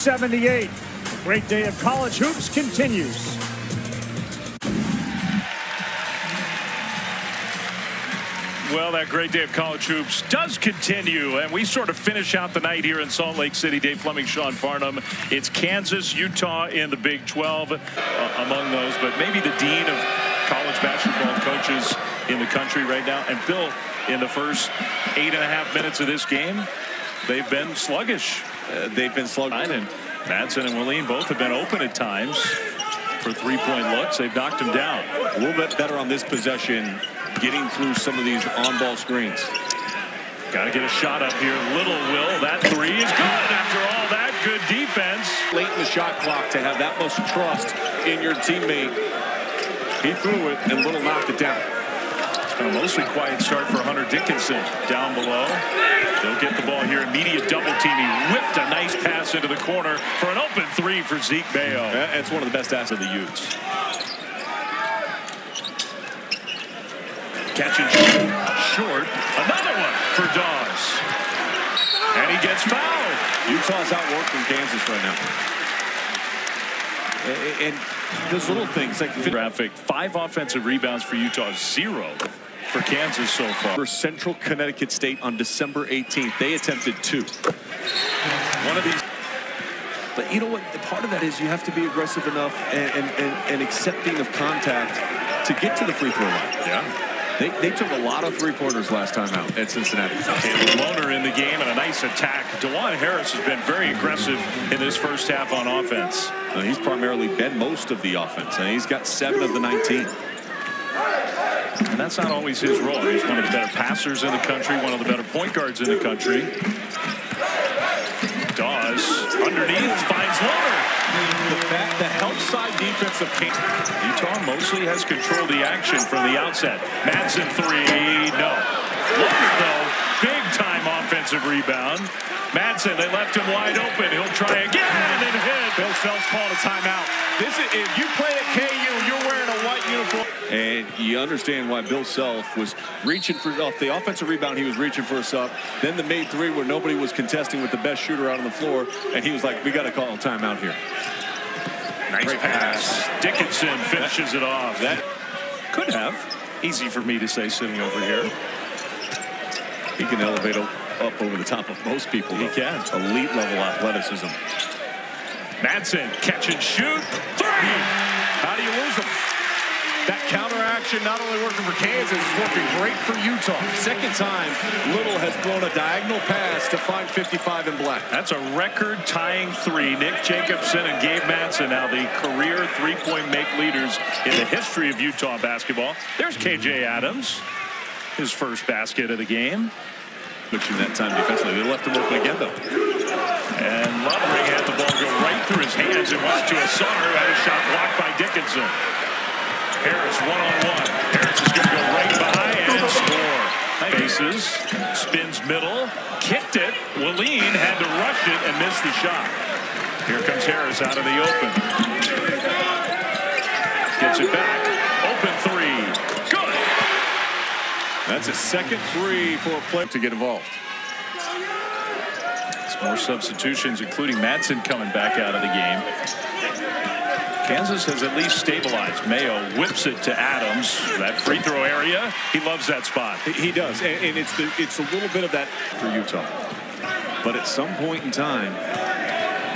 78. Great day of college hoops continues. Well, that great day of college hoops does continue, and we sort of finish out the night here in Salt Lake City. Dave Fleming, Sean Farnham. It's Kansas, Utah in the Big 12 among those, but maybe the dean of college basketball coaches in the country right now. And Bill, in the first 8.5 minutes of this game, they've been sluggish. They've been sluggish. And Madsen and Willeen both have been open at times for three-point looks. They've knocked them down. A little bit better on this possession, getting through some of these on-ball screens. Got to get a shot up here. Little will. That three is good after all that good defense. Late in the shot clock to have that much trust in your teammate. He threw it, and Little knocked it down. It's been a mostly quiet start for Hunter Dickinson down below. They'll get the ball here. Immediate double team. He whipped a nice pass into the corner for an open three for Zeke Mayo. It's one of the best assets of the Utes. Catch and shoot. Short. Another one for Dawes. And he gets fouled. Utah's outworking Kansas right now. And those little things like traffic. 5 offensive rebounds for Utah. 0 for Kansas so far. For Central Connecticut State on December 18th, they attempted 2. One of these. But you know what? Part of that is you have to be aggressive enough and accepting of contact to get to the free throw line. Yeah. They took a lot of three-pointers last time out at Cincinnati. Caleb Lohner in the game and a nice attack. DeJuan Harris has been very aggressive in this first half on offense. He's primarily been most of the offense, and he's got 7 of the 19. And that's not always his role. He's one of the better passers in the country, one of the better point guards in the country. Dawes underneath finds Lohner. The help side defense of Kansas. Utah mostly has controlled the action from the outset. Madsen three, no. Lohner though, big time offensive rebound. Madsen, they left him wide open. He'll try again and hit. Bill Self's called a timeout. This is, if you play at KU, you're wearing a white uniform. And you understand why Bill Self was reaching for off the offensive rebound. He was reaching for us up. Then the made three where nobody was contesting with the best shooter out on the floor. And he was like, we got to call a timeout here. Nice Great pass. Dickinson finishes it off. That could have. Easy for me to say sitting over here. He can elevate up over the top of most people. He can. Elite level athleticism. Madsen, catch and shoot. 3. How do you lose them? That counter action not only working for Kansas, is working great for Utah. Second time, Little has thrown a diagonal pass to find 55 in black. That's a record-tying 3. Nick Jacobson and Gabe Madsen, now the career three-point make leaders in the history of Utah basketball. There's KJ Adams, his first basket of the game. Pushing that time defensively. They left him open again, though. And Lovering had the ball go right through his hands and went to Asar, who had a shot blocked by Dickinson. Harris one-on-one. Harris is going to go right by and score. Bases, spins middle, kicked it. Willeen had to rush it and missed the shot. Here comes Harris out of the open. Gets it back. Open 3. Good. That's a second 3 for a player to get involved. Some more substitutions, including Madsen coming back out of the game. Kansas has at least stabilized. Mayo whips it to Adams. That free throw area, he loves that spot. He does, and it's a little bit of that for Utah. But at some point in time,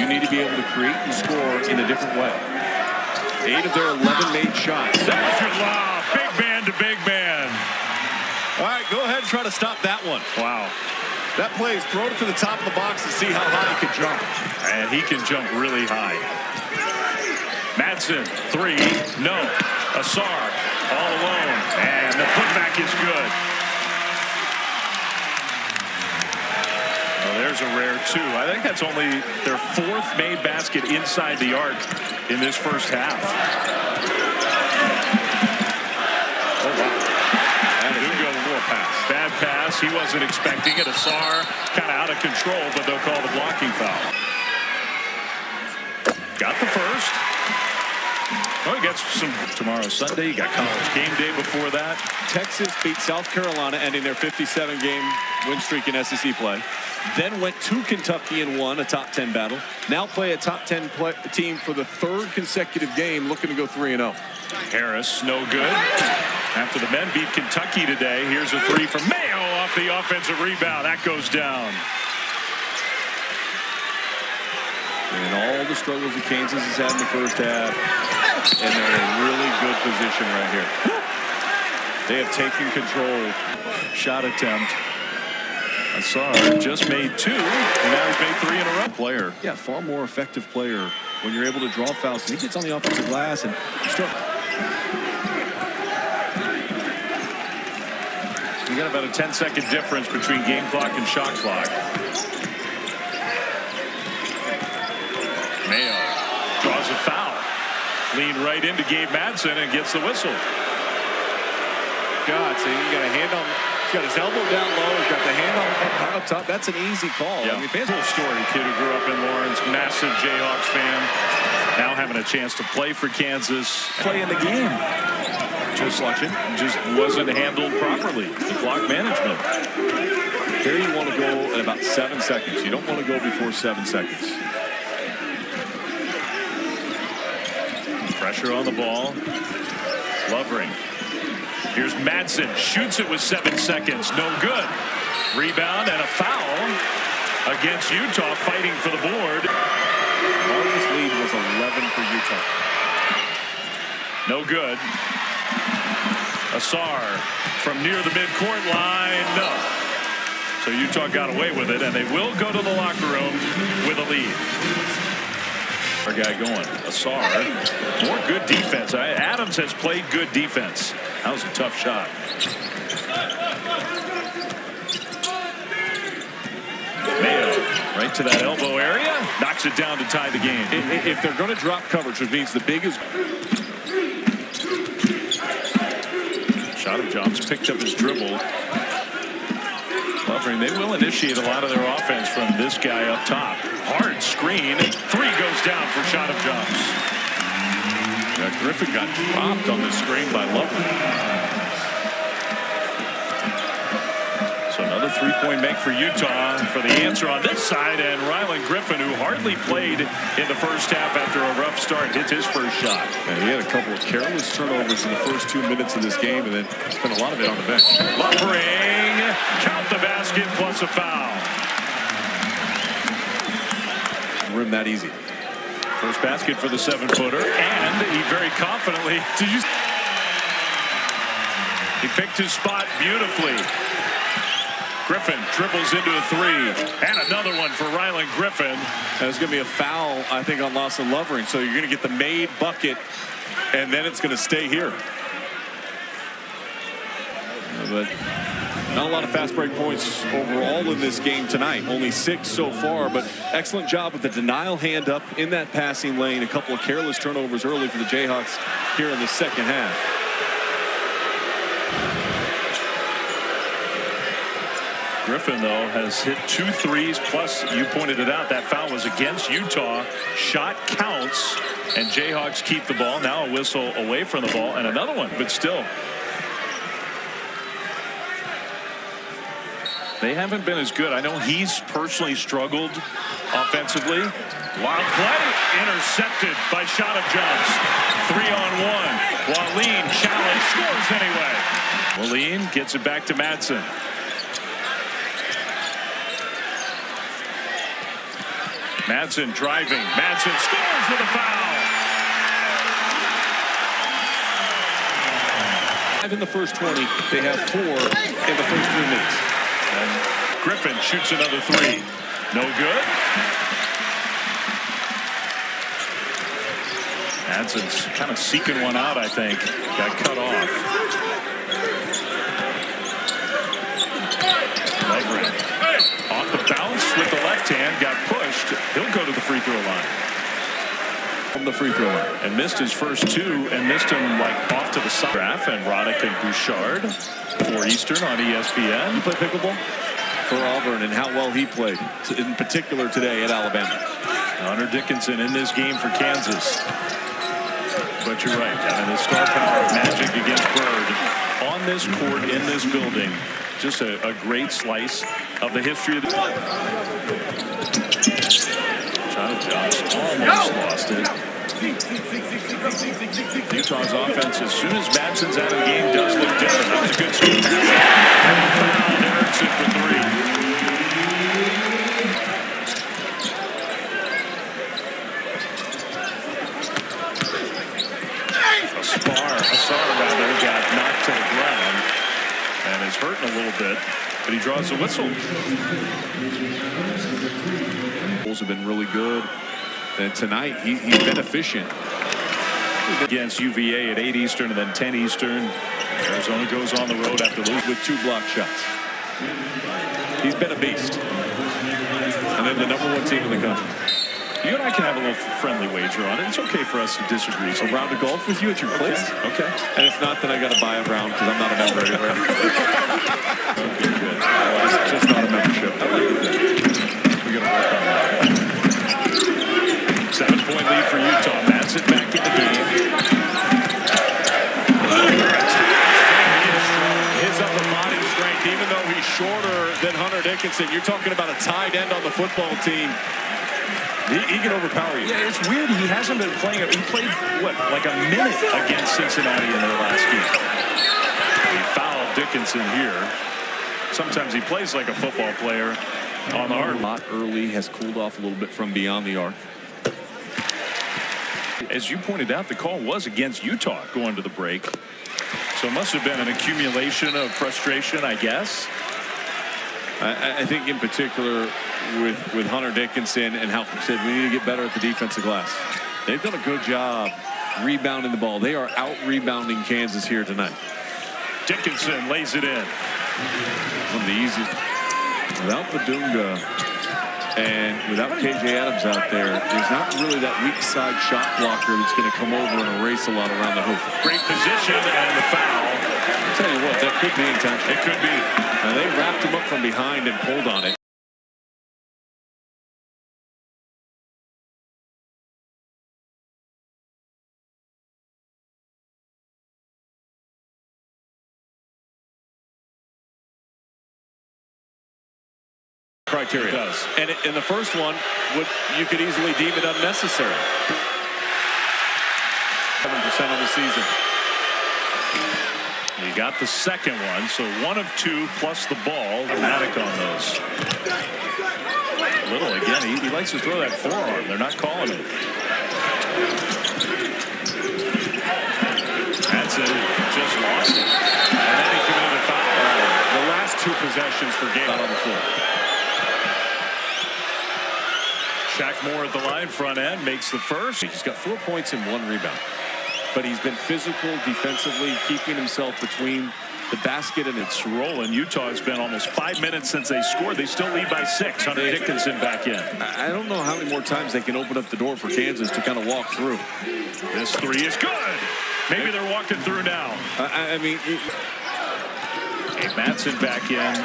you need to be able to create and score in a different way. 8 of their 11 made shots. That was your lob. Big man to big man. All right, go ahead and try to stop that one. Wow. That play is throw it to the top of the box and see how high he can jump. And he can jump really high. Madsen, 3, no. Asar, all alone, and the putback is good. Well, there's a rare 2. I think that's only their 4th made basket inside the arc in this first half. Oh, wow. That is a little pass. Bad pass. He wasn't expecting it. Asar kind of out of control, but they'll call the blocking foul. Got the first. Oh, you got some tomorrow Sunday. You got college game day before that. Texas beat South Carolina, ending their 57-game win streak in SEC play. then went to Kentucky and won a top 10 battle. Now play a top 10 team for the third consecutive game, looking to go 3-0. Harris, no good. After the men beat Kentucky today, here's a three from Mayo off the offensive rebound. That goes down. And all the struggles that Kansas has had in the first half, and they're in a really good position right here. They have taken control. Shot attempt. Asar just made 2, and now he's made 3 in a row. Player, yeah, far more effective player when you're able to draw fouls. He gets on the offensive glass and start. You got about a 10-second difference between game clock and shot clock. Mayo draws a foul. Lean right into Gabe Madsen and gets the whistle. God, so you got a hand on. He's got his elbow down low. He's got the hand on up top. That's an easy call. Yeah. I mean, Cool story. Kid who grew up in Lawrence, massive Jayhawks fan. Now having a chance to play for Kansas, play in the game. Just wasn't handled properly. The clock management. Here you want to go at about 7 seconds. You don't want to go before 7 seconds. Pressure on the ball. Lovering. Here's Madsen. Shoots it with 7 seconds. No good. Rebound and a foul against Utah, fighting for the board. Largest lead was 11 for Utah. No good. Asar from near the midcourt line. No. So Utah got away with it, and they will go to the locker room with a lead. Our guy going. Asar. More good defense. Adams has played good defense. That was a tough shot. Mayo right to that elbow area. Knocks it down to tie the game. If they're going to drop coverage, which means the biggest. Shot of Jones picked up his dribble. Lovering, they will initiate a lot of their offense from this guy up top. Hard screen. 3 goes down for shot of Jones. Griffin got dropped on the screen by Lovering. So another 3-point make for Utah for the answer on this side, and Rylan Griffin, who hardly played in the first half after a rough start, hits his first shot. And he had a couple of careless turnovers in the first 2 minutes of this game, and then spent a lot of it on the bench. Lovering, count the basket plus a foul. Rim that easy. First basket for the 7-footer, and he very confidently. He picked his spot beautifully. Griffin dribbles into a 3, and another one for Rylan Griffin. There's going to be a foul, I think, on Lawson Lovering. So you're going to get the made bucket, and then it's going to stay here. But not a lot of fast break points overall in this game tonight. Only 6 so far, but excellent job with the denial hand up in that passing lane. A couple of careless turnovers early for the Jayhawks here in the second half. Griffin, though, has hit 2 threes, plus you pointed it out, that foul was against Utah. Shot counts, and Jayhawks keep the ball. Now a whistle away from the ball, and another one, but still. They haven't been as good. I know he's personally struggled offensively. Wild play, intercepted by shot of Jones. 3-on-1. Wallin challenge, scores anyway. Wallin gets it back to Madsen. Madsen driving. Madsen scores with a foul. In the first 20, they have 4 in the first 3 minutes. And Griffin shoots another 3. No good. Madsen's kind of seeking one out, I think. Got cut off. Lovering. Off the bounce with the left hand, got pushed. He'll go to the free throw line. From the free throw line. And missed his first 2, and missed him like off to the side. And Roddick and Bouchard for Eastern on ESPN. You play pickleball? For Auburn, and how well he played, in particular today at Alabama. Hunter Dickinson in this game for Kansas. But you're right. I mean, the star power of Magic against Bird on this court in this building. Just a great slice of the history of the Josh almost lost it. Utah's offense, as soon as Matson's out of the game, does look different. That was a good scoop pass. And Erickson for three. Asar rather got knocked to the ground and is hurting a little bit, but he draws the whistle. Bulls have been really good, and tonight he's been efficient. Against UVA at 8 Eastern and then 10 Eastern. Arizona goes on the road after losing with 2 block shots. He's been a beast. And then the #1 team in the country. You and I can have a little friendly wager on it. It's okay for us to disagree. A round of golf with you at your place? Okay. And if not, then I got to buy a round because I'm not a member anywhere. Okay, good. Well, it's just not a membership. I like it. We're going to work on that. 7-point lead for Utah. Matson back in the game. His upper body strength, even though he's shorter than Hunter Dickinson, you're talking about a tight end on the football team. He can overpower you. Yeah, it's weird. He hasn't been playing. He played, what, like a minute against Cincinnati in their last game. He fouled Dickinson here. Sometimes he plays like a football player on the hard. Lot early has cooled off a little bit from beyond the arc. As you pointed out, the call was against Utah going to the break. So it must have been an accumulation of frustration, I guess. I think in particular with Hunter Dickinson and how he said we need to get better at the defensive glass. They've done a good job rebounding the ball. They are out rebounding Kansas here tonight. Dickinson lays it in. One of the easiest. Without Badunga and without KJ Adams out there, there's not really that weak side shot blocker that's going to come over and erase a lot around the hoop. Great position and the foul. I'll tell you what, that could be intentional. It could be. Now they wrapped him up from behind and pulled on it. Criteria. It does. And in the first one, you could easily deem it unnecessary. 7% on the season. He got the second one, so 1 of 2 plus the ball. Automatic on those. Little again. He likes to throw that forearm. They're not calling it. Matson just lost it. And then he committed a foul. The last 2 possessions for Gabe out on the floor. Shaq Moore at the line, front end, makes the first. He's got 4 points and 1 rebound. But he's been physical defensively, keeping himself between the basket and it's rolling. Utah has been almost 5 minutes since they scored. They still lead by 6. Hunter Dickinson back in. I don't know how many more times they can open up the door for Kansas to kind of walk through. This 3 is good. Maybe they're walking through now. I mean, Matson back in.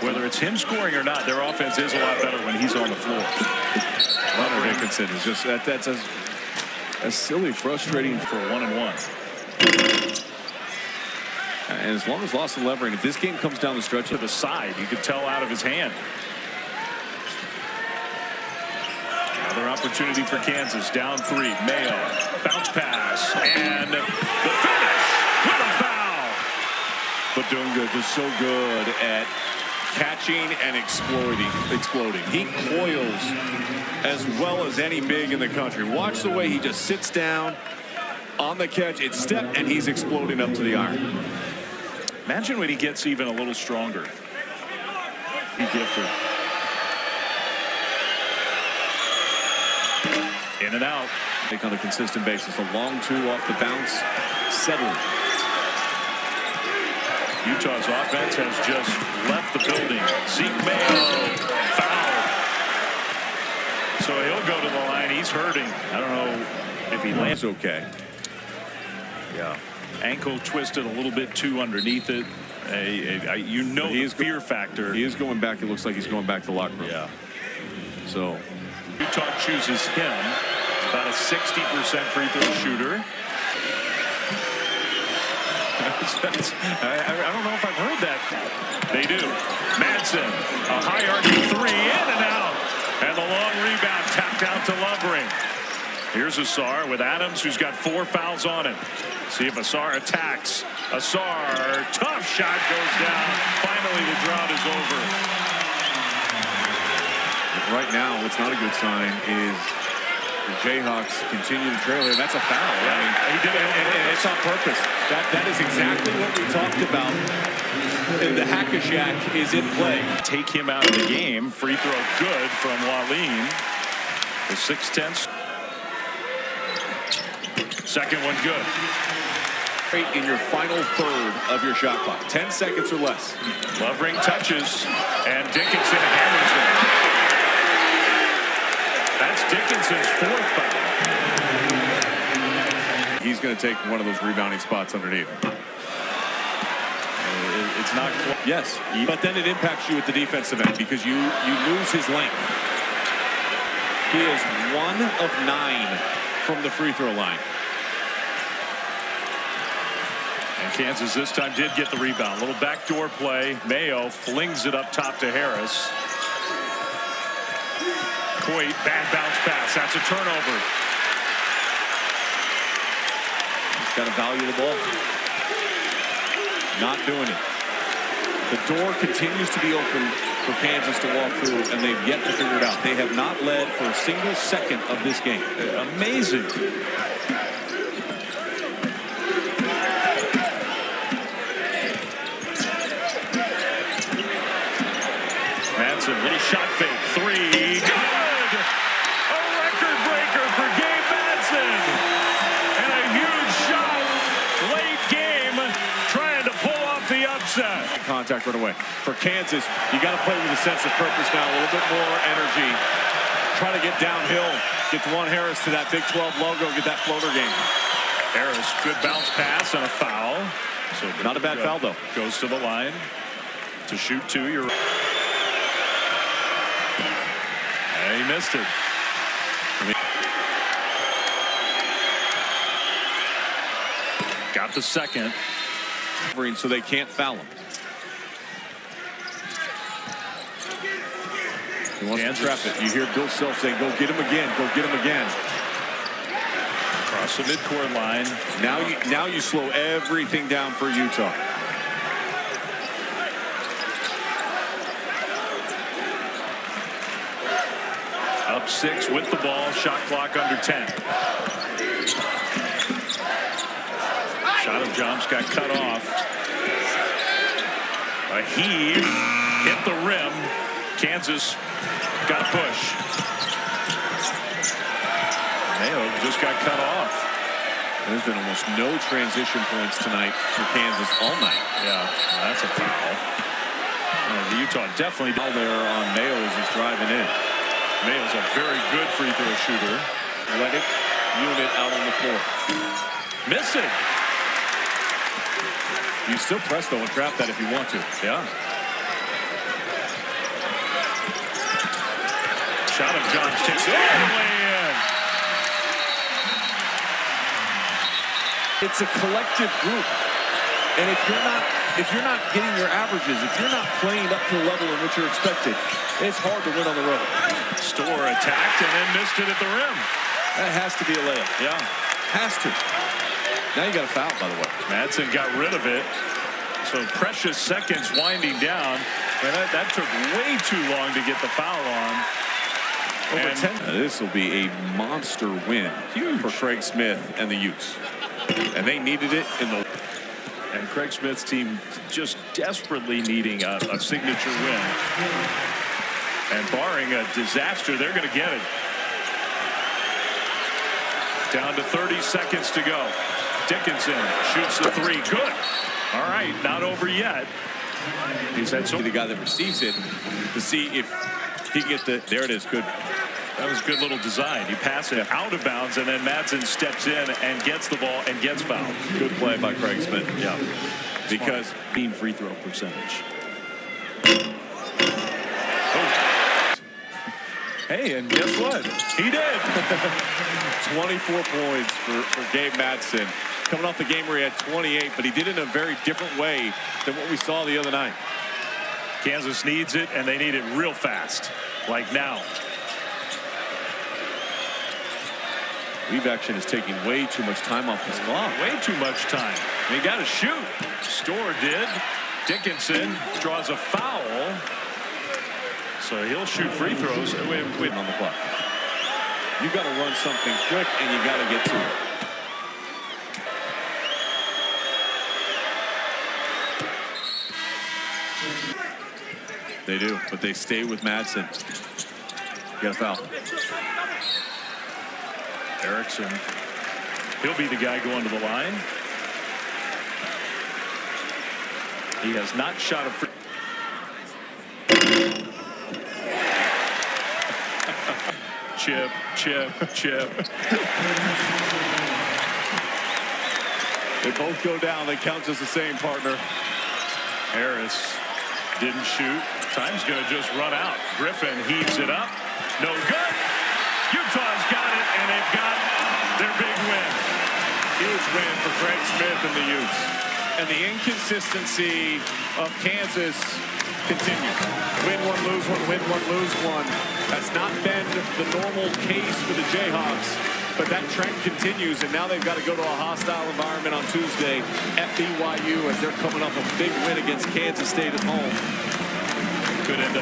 Whether it's him scoring or not, their offense is a lot better when he's on the floor. Hunter Dickinson is just that's a silly, frustrating for 1-and-1. And as long as Lawson Levering, if this game comes down the stretch to the side, you could tell out of his hand. Another opportunity for Kansas. Down 3. Mayo. Bounce pass. And the finish with a foul. Badunga just so good at catching and exploding. He coils as well as any big in the country. Watch the way he just sits down on the catch. It's step, and he's exploding up to the iron. Imagine when he gets even a little stronger. He gifted. In and out. On a consistent basis. A long 2 off the bounce. Settling. Utah's offense has just left the building. Zeke Mayo foul. So he'll go to the line. He's hurting. I don't know if he lands okay. Yeah. Ankle twisted a little bit too underneath it. You know the fear factor. He is going back. It looks like he's going back to the locker room. Yeah. So Utah chooses him. About a 60% free throw shooter. I don't know if I've heard that. They do. Madsen, a high arcing three, in and out. And the long rebound tapped out to Lovering. Here's Ausar with Adams, who's got 4 fouls on him. See if Ausar attacks. Ausar, tough shot goes down. Finally, the drought is over. Right now, what's not a good sign is the Jayhawks continue to trail here. That's a foul. Yeah, I mean, he did it, and it's on purpose. That is exactly what we talked about. And the Hack-a-Shack is in play. Take him out of the game. Free throw good from Wallin. The 6'10". Second one good. In your final third of your shot clock. 10 seconds or less. Lovering touches, and Dickinson hammers it. That's Dickinson's 4th foul. He's going to take one of those rebounding spots underneath. It's not close. Yes, but then it impacts you at the defensive end because you lose his length. He is 1 of 9 from the free throw line. And Kansas this time did get the rebound. A little backdoor play. Mayo flings it up top to Harris. Coit, bad bounce pass. That's a turnover. He's got to value the ball. Not doing it. The door continues to be open for Kansas to walk through, and they've yet to figure it out. They have not led for a single second of this game. Amazing. Madsen, little shot fake. 3. Good! A record breaker for Gabe Madsen. And a huge shot. Late game. Trying to pull off the upset. Contact right away. For Kansas, you got to play with a sense of purpose now. A little bit more energy. Try to get downhill. Get Juwan Harris to that Big 12 logo. Get that floater game. Harris, good bounce pass and a foul. So not a bad foul, though. Goes to the line to shoot 2. You're and he missed it. Got the second. So they can't foul him. He wants to trap it. You hear Bill Self saying, go get him again. Go get him again. Across the midcourt line. Now you slow everything down for Utah. Up 6 with the ball. Shot clock under 10. Shot of Joms got cut off. A heave. Hit the rim. Kansas got a push. Mayo just got cut off. There's been almost no transition points tonight for Kansas all night. Yeah, that's a foul. The Utah definitely All there on Mayo as he's driving in. Mayo's a very good free throw shooter. Athletic unit out on the floor. Missing. You still press though and trap that if you want to. Yeah. Shot of Joms takes it all the way in. It's a collective group. And if you're not getting your averages, if you're not playing up to the level in which you're expected, it's hard to win on the road. Store attacked and then missed it at the rim. That has to be a layup. Yeah. Has to. Now you got a foul, by the way. Madsen got rid of it. So precious seconds winding down. And that took way too long to get the foul on. Over 10. This will be a monster win for Craig Smith and the Utes. And they needed it in the... And Craig Smith's team just desperately needing a signature win. And barring a disaster, they're going to get it. Down to 30 seconds to go. Dickinson shoots the 3. Good. All right, not over yet. He's had so the guy that receives it to see if he gets the... There it is. Good. That was a good little design. He passed it out of bounds, and then Madsen steps in and gets the ball and gets fouled. Good play by Craig Smith. Yeah. Because team free throw percentage. Oh. Hey, and guess what? He did. 24 points for Gabe Madsen. coming off the game where he had 28, but he did it in a very different way than what we saw the other night. Kansas needs it, and they need it real fast, like now. Leave action is taking way too much time off this clock. Way too much time. They got to shoot. Storr did. Dickinson draws a foul. So he'll shoot free throws. Wait on the clock. You got to run something quick, and you got to get to it. They do, but they stay with Madsen. Get a foul. Erickson, he'll be the guy going to the line. He has not shot a free. Chip. They both go down. They count as the same, partner. Harris didn't shoot. Time's going to just run out. Griffin heaves it up. No good. Utah's got it, and they've got their big win. Huge win for Craig Smith and the Utes. And the inconsistency of Kansas continues. Win one, lose one, win one, lose one. That's not been the normal case for the Jayhawks, but that trend continues, and now they've got to go to a hostile environment on Tuesday at BYU as they're coming off a big win against Kansas State at home. Could end up